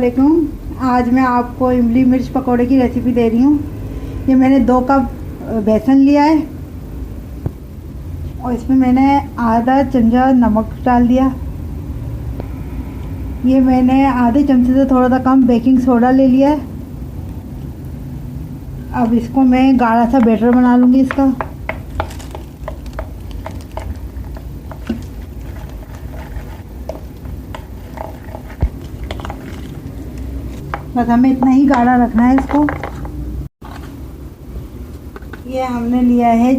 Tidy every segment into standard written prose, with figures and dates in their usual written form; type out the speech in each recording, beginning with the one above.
वालेकुम। आज मैं आपको इमली मिर्च पकोड़े की रेसिपी दे रही हूँ। ये मैंने 2 कप बेसन लिया है और इसमें मैंने आधा चमचा नमक डाल दिया। ये मैंने आधे चमचे से थोड़ा सा कम बेकिंग सोडा ले लिया है। अब इसको मैं गाढ़ा सा बैटर बना लूँगी इसका। बस हमें इतना ही गाढ़ा रखना है इसको। ये हमने लिया है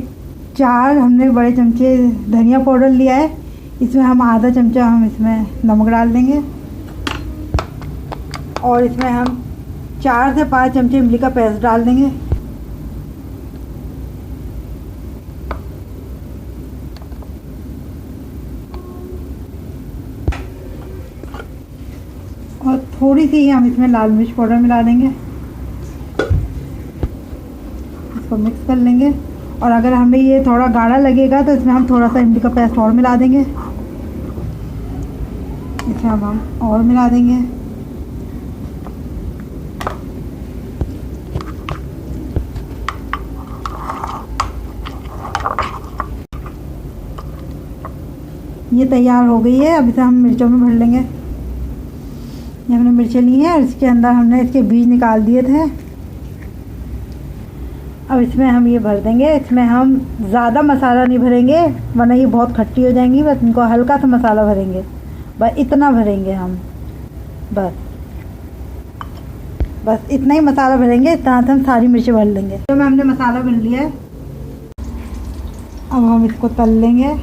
4 हमने बड़े चमचे धनिया पाउडर लिया है। इसमें हम आधा चमचा हम इसमें नमक डाल देंगे और इसमें हम 4 से 5 चमचे इमली का पेस्ट डाल देंगे। और थोड़ी सी ही हम इसमें लाल मिर्च पाउडर मिला देंगे। इसको मिक्स कर लेंगे और अगर हमें ये थोड़ा गाढ़ा लगेगा तो इसमें हम थोड़ा सा इमली का पेस्ट और मिला देंगे। इसमें अब हम और मिला देंगे। ये तैयार हो गई है। अब इसे हम मिर्चों में भर लेंगे। ये हमने मिर्चें ली हैं और इसके अंदर हमने इसके बीज निकाल दिए थे। अब इसमें हम ये भर देंगे। इसमें हम ज़्यादा मसाला नहीं भरेंगे वरना ये बहुत खट्टी हो जाएंगी। बस इनको हल्का सा मसाला भरेंगे, बस इतना भरेंगे हम। बस इतना ही मसाला भरेंगे। इतना से हम सारी मिर्चें भर लेंगे। तो हमने मसाला भर लिया है। अब हम इसको तल लेंगे।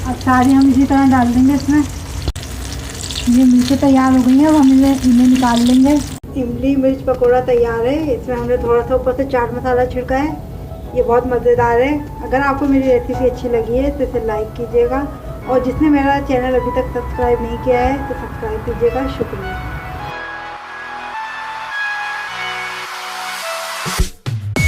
अब सारी हम इसी तरह डाल देंगे इसमें। ये मिर्चें तैयार हो गई हैं। अब हम इन्हें निकाल लेंगे। इमली मिर्च पकोड़ा तैयार है। इसमें हमने थोड़ा सा ऊपर से चाट मसाला छिड़का है। ये बहुत मज़ेदार है। अगर आपको मेरी रेसिपी अच्छी लगी है तो इसे लाइक कीजिएगा और जिसने मेरा चैनल अभी तक सब्सक्राइब नहीं किया है तो सब्सक्राइब कीजिएगा। शुक्रिया।